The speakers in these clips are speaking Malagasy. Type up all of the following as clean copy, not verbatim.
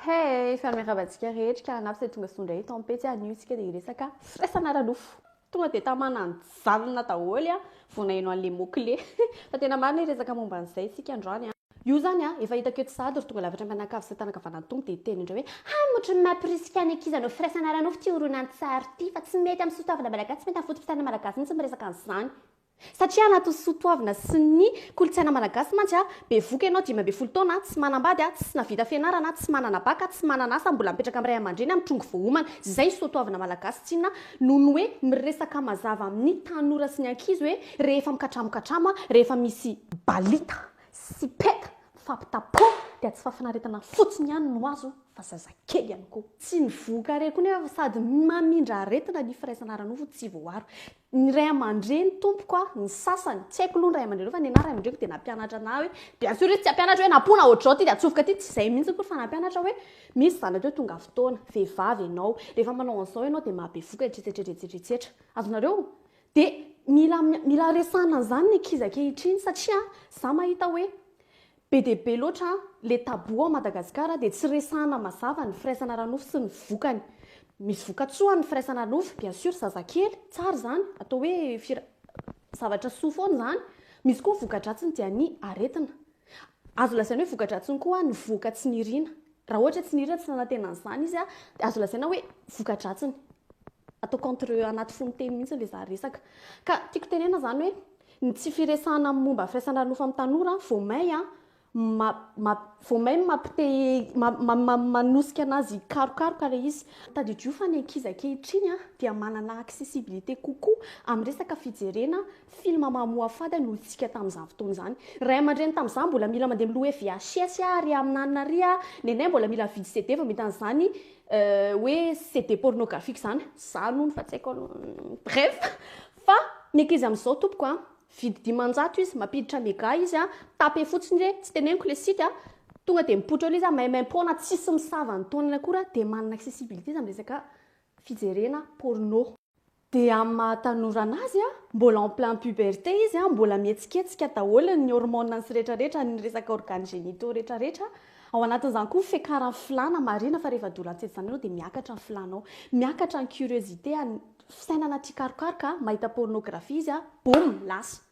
Hey, fianaravatsika rehetra ka anafy izay tonga sondray eto ampetsy anio isika dia resaka firaisana ara-nofo. Tonga dia tamanana janona daholo vonaino an'ilay mot-clé. Fa tena marina resaka momba an'izay isika androany. Io zany efa hitako eto sahady ry tonga lavitra mpianakavy sy tanakavanana tonga dia teny indray hoe motro mampirisika ny ankizy anao firaisana ara-nofo ty horonan-tsary ty fa tsy mety amin'ny sotoavana malagasy tsy mety amin'ny fotom-pitana malagasy mihitsy miresaka an'izany. Satria anaty sotoavana sy ny kolontsaina malagasy mantsy be voky ianao 12 taona tsy manambady tsy navita fianarana tsy manana baka tsy manana asa mbola mipetraka amin'ny ray aman-dreny mitrongo voahomana zay sotoavana malagasy tsinona noho ny hoe miresaka mazava amin'ny tanora sy ny ankizy hoe rehefa mikatramokatrama rehefa misy balita sy peta fampitapo dia tsy fafinaretana fotsiny ihany no azo fa zazakely ihany koa tsy nivoaka re koa nefa sady mamindra aretina ny firaisana ara-nofo tsy voaro ny ray aman-dreny tompoko ny sasany tsy haiko aloha ny ray aman-dreny fa ny anahy ray aman-dreny dia nampianatra na hoe bien sûr tsy hampianatra hoe nampona ohatrao ty dia atsofoka ty tsy izay mihitsy koa fa nampianatra hoe misy zanatra hoe tonga fotoana vehivavy ianao rehefa manao an'izao ianao dia mahabevoka etsetsetsetsetsetra azonareo dia mila resana an'izany ny ankizy ankehitriny satria za mahita hoe be dia be loatra le tabou ao Madagasikara dia tsy resana mazava ny firaisana ara-nofo sy ny vokany. Misy vokatsoa ny firaisana ara-nofo bien sûr zazakely tsara zany atao hoe zavatra soa foana zany. Misy koa voka-dratsiny dia ny aretina. Azo lazaina hoe voka-dratsiny koa ny voka tsy nirina. Raha ohatra tsy nirina tsy nanantena an'izany izy azo lazaina hoe voka-dratsiny. Atao contre anaty fonoteny mihitsy ilay za resaka. Ka tiako tenena zany hoe ny tsy firesahana momba firaisana ara-nofo amin'ny tanora voamay voamay manosika anazy karokaroka ilay izy. Tadidrio fa ny ankizy ankehitriny dia manana accessibilité kokoa amin'ny resaka fijerena film mamoa fady noho isika tamin'izany fotoana izany. Ray aman-dreny tamin'izany mbola mila mandeha miloha hoe VHS ary amin'anina ry nenay mbola mila vidy CD fa mety an'izany hoe CD pornographique zany zany fa tsy haiko bref fa ny ankizy amin'izao tompoko vidy 500 izy mampiditra méga izy tape fotsiny hoe tsy teneniko le site tonga dia mipoitra eo izy maimaimpona tsisy misava ny taonany akory dia manana accessibilité izy amin'ny resaka fijerena porno. Dia amin'ny mahatanora anazy mbola en plein puberté izy mbola mihetsiketsika daholo ny hormone sy rehetrarehetra ny resaka organes génitaux rehetrarehetra. Ao anatin'izany koa fiakaran'ny filana marina fa rehefa dolantsety izany ianao dia miakatra ny filanao, miakatra ny curiosité fisainana tia karokaroka mahita pornographie izy boum lasa.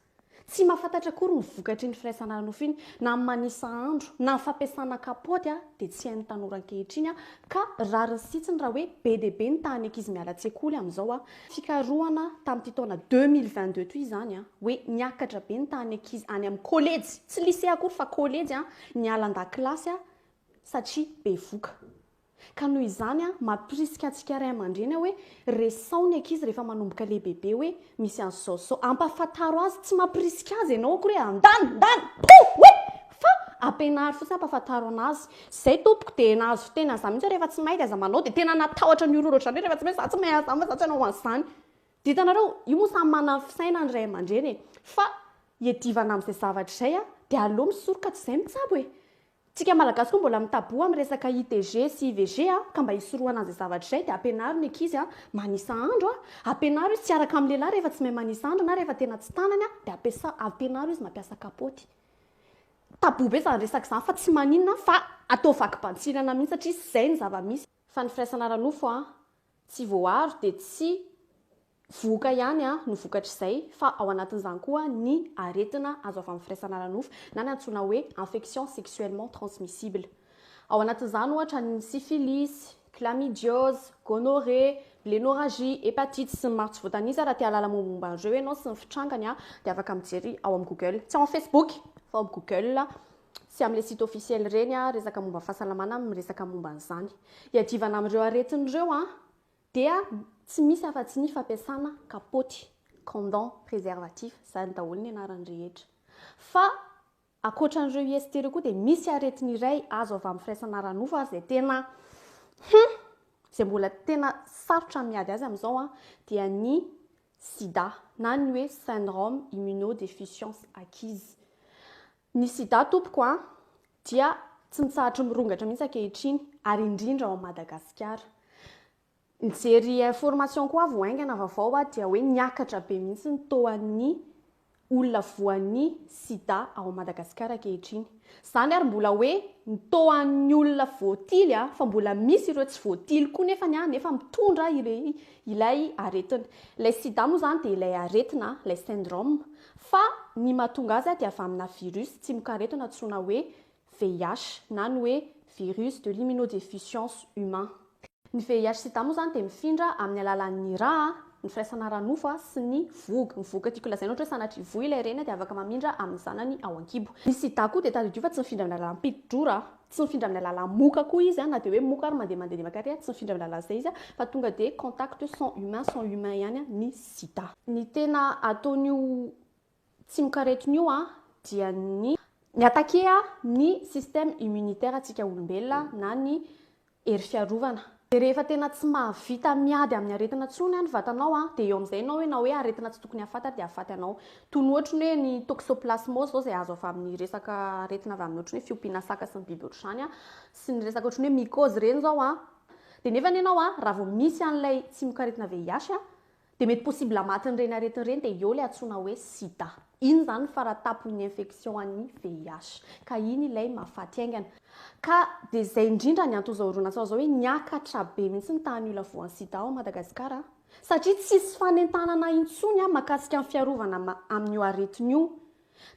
Tsy mahafantatra akory ny vokatry ny firaisana ara-nofo iny na manisa andro na fampiasana kapoty dia tsy hain'ny tanora ankehitriny ka rariny sitsiny raha hoe be dia be ny tany ankizy miala an-tsekoly amin'izao fikarohana tamin'ity taona 2022 toy izany hoe niakatra be ny tany ankizy any amin'ny collège tsy lycée akory fa collège niala an-dakilasy satria be voka. Ka noho izany mampirisika antsika ray aman-dreny hoe resao ny ankizy rehefa manomboka le bebe hoe misy an'izao ampafantaro azy tsy mampirisika azy ianao akory hoe andany fa ampianary fotsiny ampafantaro anazy zay tompoko dia nahazo tena za mihitsy rehefa tsy mahay dia aza manao dia tena natahotra ny ororo ohatrany rehefa tsy mahay za tsy mahay aza za tsy hanao an'izany. Dia hitanareo io moa samy manana fisaina ny ray aman-dreny fa hiadivana amin'izay zavatra izay dia aleo misoroka tsy izay mitsabo tsika malagasy koa mbola mitabo amin'ny resaka ITG sy IVG ka mba hisoroana an'izay zavatra izay dia ampianary ny ankizy manisa andro ampianary izy tsy araka amin'ny lehilahy rehefa tsy mahay manisa andro na rehefa tena tsy tanany dia ampianary izy mampiasa kapoty. Taboho be izany resaka izany fa tsy maninona fa atao vakim-pantsinana mihitsy satria izay ny zava-misy. Fa ny firaisana ara-nofo tsy voaro dia tsy voka ihany no vokatra izay fa ao anatin'izany koa ny aretina azo avy amin'ny firaisana ara-nofo na ny antsoina hoe infection sexuellement transmissible. Ao anatin'izany ohatra ny syphilis, chlamydiose, gonorrhée, blénorragie, hépatite sy ny maro tsy voatanisa raha tia halala momba an'ireo ianao sy ny fitrangany dia afaka mijery ao amin'ny Google, tsy ao amin'ny Facebook fa ao amin'ny Google sy amin'ilay site officiel reny resaka momba fahasalamana miresaka momba an'izany. Hiadivana amin'ireo aretin'ireo dia tsy misy afa-tsy ny fampiasana kapoty, condom, préservatif zany daholo ny anarany rehetra. Fa ankoatran'ireo IST ireo koa dia misy aretiny iray azo avy amin'ny firaisana ara-nofo izay tena izay mbola tena sarotra miady azy amin'izao dia ny sida na ny hoe syndrome immunodéficience acquise. Ny sida tompoko dia tsy mitsahatra mirongatra mihitsy ankehitriny ary indrindra ao Madagasikara. Nijery information koa voaingana vaovao dia hoe niakatra be mihitsy ny toan'ny olona voan'ny sida ao Madagasikara ankehitriny. Zany ary mbola hoe nitoan'ny olona voatily fa mbola misy ireo tsy voatily koa nefa mitondra ilay aretina. Ilay sida moa zany dia ilay aretina, ilay syndrome, fa ny mahatonga azy dia avy amina virus tsy mikaretina antsoina hoe VIH na ny hoe virus de l'immunodéficience humain. Ny VIH sida moa zany dia mifindra amin'ny alalan'ny rà, ny firaisana ara-nofo sy ny voga. Ny voga tiako lazaina ohatra hoe sanatry voa ilay reny dia afaka mamindra amin'ny zanany ao an-kibo. Ny sida koa dia tadidio fa tsy mifindra amin'ny alalan'ny piti-drora, tsy mifindra amin'ny alalan'ny moka koa izy na dia hoe moka ary mandeha makare, tsy mifindra amin'ny alalan'izay izy fa tonga dia contact sang humain ihany ny sida. Ny tena ataon'io tsy mikaretina io dia ny attaquer ny système immunitaire antsika olombelona na ny hery fiarovana. Rehefa tena tsy mahavita miady amin'ny aretina intsony ny vatanao dia eo amin'izay ianao hoe na hoe aretina tsy tokony hahafaty dia hahafaty anao. Toy ny ohatra hoe ny toxoplasmose zao izay azo avy amin'ny resaka aretina avy amin'ny ohatra hoe fiompiana saka sy ny biby ohatr'izany sy ny resaka ohatra hoe mycose reny zao dia nefa ianao raha vao misy an'ilay tsy mikaretina VIH dia mety possible hamatin'ireny aretina ireny dia eo ilay antsoina hoe sida. Iny zany faratapon'ny infection an'ny VIH ka iny ilay mahafaty aingana. Ka dia izay indrindra ny antony oronantsika zao hoe niakatra be mihitsy ny tahan'ny olona voan'ny sida ao Madagasikara satria tsisy fanentanana intsony mahakasika ny fiarovana amin'io aretina io.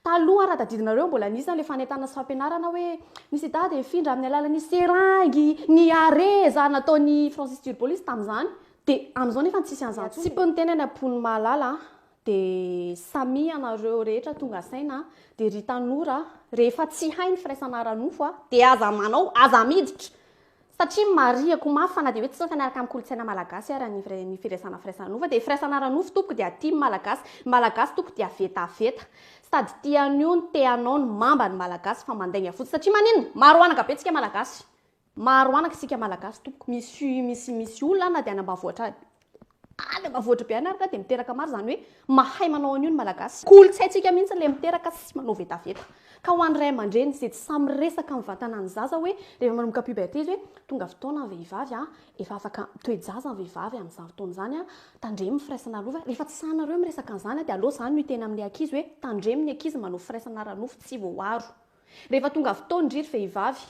Taloha raha tadidinareo mbola nisy ilay fanentanana sy fampianarana hoe ny sida dia mifindra amin'ny alalan'ny seringy, ny hareza nataon'ny Francis Turbolis tamin'izany. Dia amin'izao nefa tsisy an'izany. Tsy po ny tena ny ampon'ny mahalala dia samy anareo rehetra tonga saina dia ry tanora rehefa tsy hay ny firaisana ara-nofo dia aza manao, aza miditra satria mariako mafy fa na dia hoe tsy mifanaraka amin'ny kolontsaina malagasy ary ny firaisana ara-nofo dia firaisana ara-nofo tompoko dia aty malagasy tompoko dia vetaveta sady tian'io ny teanao ny mamba ny malagasy fa mandainga fotsy satria maninona maro anaka be tsika malagasy. Maro anaka sika malagasy tompoko misy olona na dia any ambanivohitra any ambanivohitra be any ary dia miteraka maro zany hoe mahay manao an'io ny malagasy. Kolontsaintsika mihitsy ilay miteraka sy manao vetaveta. Ka ho an'ny ray aman-dreny izay tsy samy resaka amin'ny vatana ny zaza hoe rehefa manomboka puberté izy hoe tonga fotoana ny vehivavy efa afaka toe-jaza ny vehivavy amin'izany fotoana izany tandremo firaisana ara-nofo. Rehefa tsy sahinareo miresaka an'izany dia aleo izany no hiteny amin'ilay ankizy hoe tandremo ny ankizy manao firaisana ara-nofo tsy voaaro. Rehefa tonga fotoana indriry vehivavy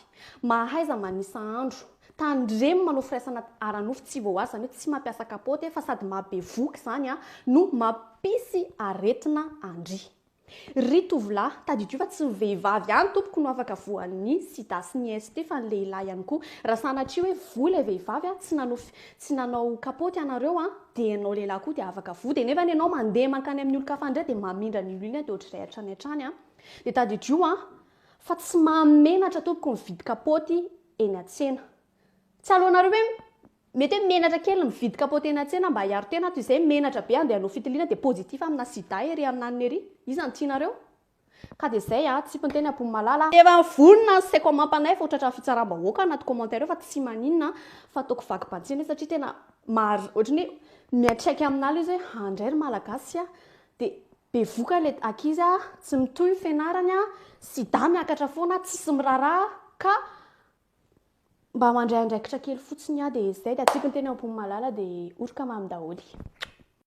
mahaiza manisa andro tandremo manao firaisana ara-nofo tsy voaaro zany hoe tsy mampiasa kapoty fa sady mahabevoka zany no mampisy aretina andry. Ry tovolahy tadidio fa tsy ny vehivavy ihany tompoko no afaka voan'ny sida sy ny ST fa ny lehilahy ihany koa. Raha sanatria hoe voa ilay vehivavy tsy nanao kapoty ianareo dia ianao lehilahy koa dia afaka voa dia nefa ianao mandeha mankany amin'ny olon-kafa indray dia mamindra ny olona dia ohatr'izay hatrany hatrany dia tadidio fa tsy mamenatra tompoko mividy kapoty eny an-tsena. Tsy alohanareo hoe mety hoe menatra kely mividy kapoty eny an-tsena mba hiaro tena toy izay menatra be dia hanao fitiliana dia pozitif amina sida ery amin'any ery. Izy ny tianareo. Ka dia izay tsy ponteny ampony malala. Efa vonona ny saiko mampanay fa ohatra fitsaram-bahoaka anaty commentaire fa tsy maninona fa ataoko vaky-pantsina satria tena ohatran'ny miantraika amin'ala izy hoe handray ry malagasy dia bevoka ilay ankizy tsy mitohy fianarany sida miakatra foana tsisy miraharaha ka mba mandray andraikitra kely fotsiny dia izay dia tsika ny teny ampony malala dia orika mamy daholo.